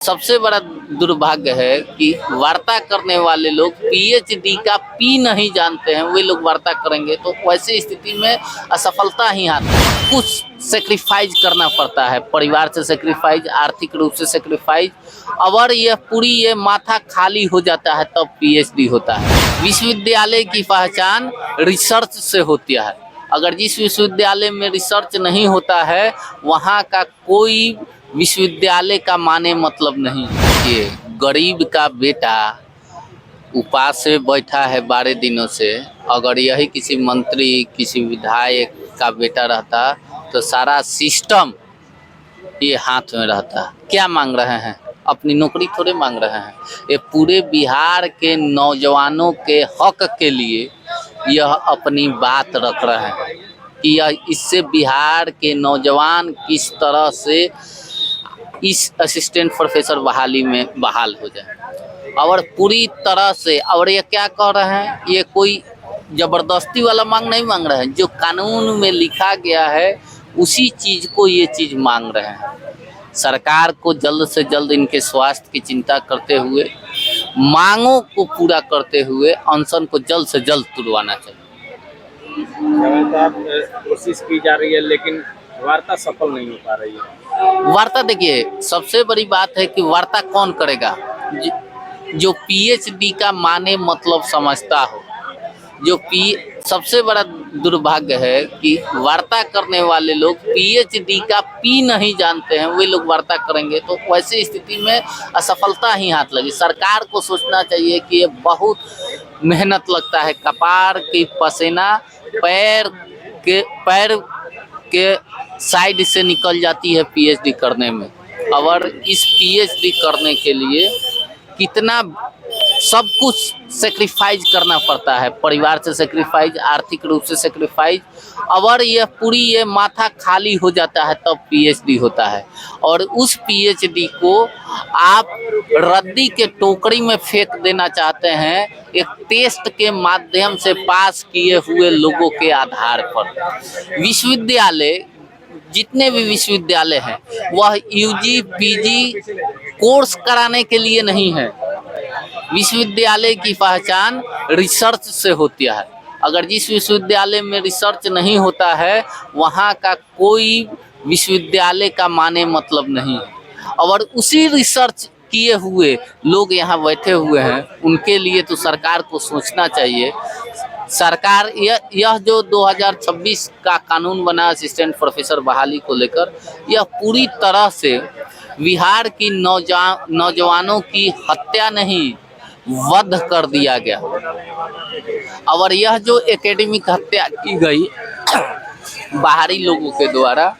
सबसे बड़ा दुर्भाग्य है कि वार्ता करने वाले लोग पीएचडी का पी नहीं जानते हैं। वे लोग वार्ता करेंगे तो वैसी स्थिति में असफलता ही आती है। कुछ सेक्रीफाइस करना पड़ता है, परिवार से सेक्रीफाइस, आर्थिक रूप से सेक्रीफाइस, और ये माथा खाली हो जाता है तब पीएचडी होता है। विश्वविद्यालय की पहचान रिसर्च से होती है। अगर जिस विश्वविद्यालय में रिसर्च नहीं होता है वहाँ का कोई विश्वविद्यालय का माने मतलब नहीं। ये गरीब का बेटा उपास से बैठा है 12 दिनों से, अगर यही किसी मंत्री किसी विधायक का बेटा रहता तो सारा सिस्टम ये हाथ में रहता। क्या मांग रहे हैं? अपनी नौकरी थोड़े मांग रहे हैं। ये पूरे बिहार के नौजवानों के हक के लिए यह अपनी बात रख रहे हैं कि यह इससे बिहार के नौजवान किस तरह से इस असिस्टेंट प्रोफेसर बहाली में बहाल हो जाए, और पूरी तरह से। और ये क्या कह रहे हैं, ये कोई ज़बरदस्ती वाला मांग नहीं मांग रहे हैं। जो कानून में लिखा गया है उसी चीज़ को ये चीज़ मांग रहे हैं। सरकार को जल्द से जल्द इनके स्वास्थ्य की चिंता करते हुए, मांगों को पूरा करते हुए अनशन को जल्द से जल्द तुड़वाना चाहिए। कोशिश की जा रही है लेकिन वार्ता सफल नहीं हो पा रही है। वार्ता देखिए, सबसे बड़ी बात है कि वार्ता कौन करेगा? जो पीएचडी का माने मतलब समझता हो। सबसे बड़ा दुर्भाग्य है कि वार्ता करने वाले लोग पीएचडी का पी नहीं जानते हैं। वे लोग वार्ता करेंगे तो वैसी स्थिति में असफलता ही हाथ लगी। सरकार को सोचना चाहिए कि ये बहुत मेहनत लगता है, कपार की पसीना पैर के साइड से निकल जाती है पीएचडी करने में। और इस पीएचडी करने के लिए कितना सब कुछ सेक्रीफाइस करना पड़ता है, परिवार से सेक्रीफाइस, आर्थिक रूप से सेक्रीफाइस, और ये माथा खाली हो जाता है तब पीएचडी होता है। और उस पीएचडी को आप रद्दी के टोकरी में फेंक देना चाहते हैं एक टेस्ट के माध्यम से पास किए हुए लोगों के आधार पर। विश्वविद्यालय, जितने भी विश्वविद्यालय हैं वह यूजी पीजी कोर्स कराने के लिए नहीं है। विश्वविद्यालय की पहचान रिसर्च से होती है। अगर जिस विश्वविद्यालय में रिसर्च नहीं होता है वहाँ का कोई विश्वविद्यालय का माने मतलब नहीं है। और उसी रिसर्च किए हुए लोग यहाँ बैठे हुए हैं, उनके लिए तो सरकार को सोचना चाहिए। सरकार यह जो 2026 का कानून बना असिस्टेंट प्रोफेसर बहाली को लेकर, यह पूरी तरह से बिहार की नौजवानों की हत्या नहीं, वध कर दिया गया। और यह जो एकेडमिक हत्या की गई बाहरी लोगों के द्वारा,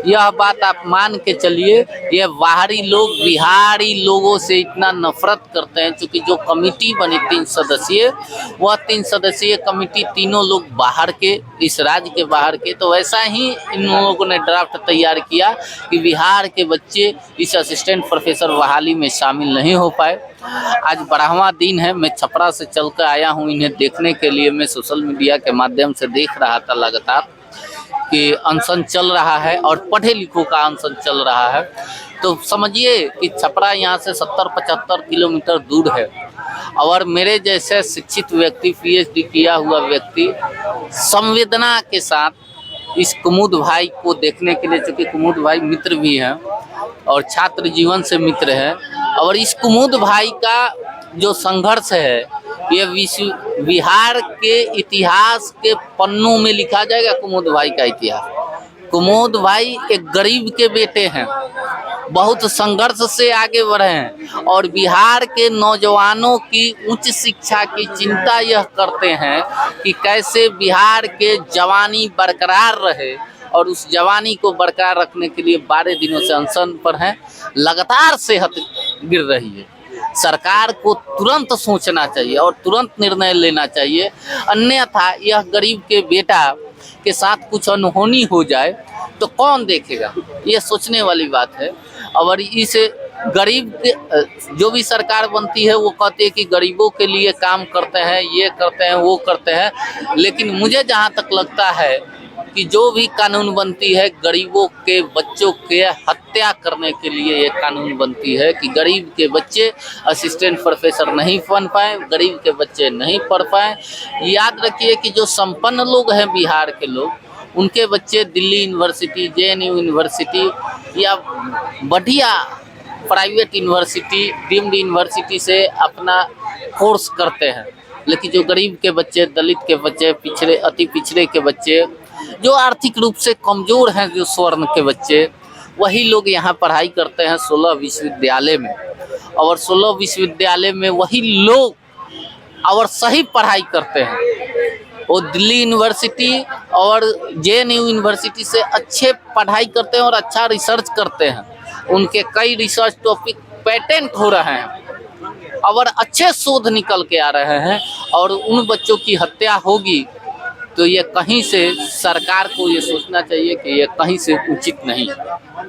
यह बात आप मान के चलिए, ये बाहरी लोग बिहारी लोगों से इतना नफरत करते हैं। क्योंकि जो कमेटी बनी 3 सदस्यीय, वह 3 सदस्यीय कमेटी तीनों लोग बाहर के, इस राज्य के बाहर के। तो वैसा ही इन लोगों ने ड्राफ्ट तैयार किया कि बिहार के बच्चे इस असिस्टेंट प्रोफेसर बहाली में शामिल नहीं हो पाए। आज 12वां दिन है, मैं छपरा से चल कर आया हूँ इन्हें देखने के लिए। मैं सोशल मीडिया के माध्यम से देख रहा था लगातार कि अनशन चल रहा है और पढ़े लिखों का अनशन चल रहा है। तो समझिए कि छपरा यहाँ से 70-75 किलोमीटर दूर है। और मेरे जैसे शिक्षित व्यक्ति, पीएचडी किया हुआ व्यक्ति संवेदना के साथ इस कुमुद भाई को देखने के लिए, चूँकि कुमुद भाई मित्र भी हैं और छात्र जीवन से मित्र हैं, और इस कुमुद भाई का जो संघर्ष है ये बिहार के इतिहास के पन्नों में लिखा जाएगा। कुमुद भाई का इतिहास। कुमुद भाई एक गरीब के बेटे हैं, बहुत संघर्ष से आगे बढ़े हैं और बिहार के नौजवानों की उच्च शिक्षा की चिंता यह करते हैं कि कैसे बिहार के जवानी बरकरार रहे। और उस जवानी को बरकरार रखने के लिए 12 दिनों से अनशन पर हैं। लगातार सेहत गिर रही है। सरकार को तुरंत सोचना चाहिए और तुरंत निर्णय लेना चाहिए, अन्यथा यह गरीब के बेटा के साथ कुछ अनहोनी हो जाए तो कौन देखेगा? ये सोचने वाली बात है। और इस गरीब के जो भी सरकार बनती है वो कहती है कि गरीबों के लिए काम करते हैं, ये करते हैं, वो करते हैं। लेकिन मुझे जहाँ तक लगता है कि जो भी कानून बनती है गरीबों के बच्चों के हत्या करने के लिए ये कानून बनती है कि गरीब के बच्चे असिस्टेंट प्रोफेसर नहीं बन पाए, गरीब के बच्चे नहीं पढ़ पाए। याद रखिए कि जो संपन्न लोग हैं बिहार के लोग, उनके बच्चे दिल्ली यूनिवर्सिटी, JNU यूनिवर्सिटी या बढ़िया प्राइवेट यूनिवर्सिटी, डीम्ड यूनिवर्सिटी से अपना कोर्स करते हैं। लेकिन जो गरीब के बच्चे, दलित के बच्चे, पिछड़े, अति पिछड़े के बच्चे, जो आर्थिक रूप से कमज़ोर हैं, जो स्वर्ण के बच्चे, वही लोग यहाँ पढ़ाई करते हैं 16 विश्वविद्यालय में। और 16 विश्वविद्यालय में वही लोग और सही पढ़ाई करते हैं। वो दिल्ली यूनिवर्सिटी और JNU यूनिवर्सिटी से अच्छे पढ़ाई करते हैं और अच्छा रिसर्च करते हैं। उनके कई रिसर्च टॉपिक पेटेंट हो रहे हैं और अच्छे शोध निकल के आ रहे हैं। और उन बच्चों की हत्या होगी तो ये कहीं से सरकार को ये सोचना चाहिए कि ये कहीं से उचित नहीं है।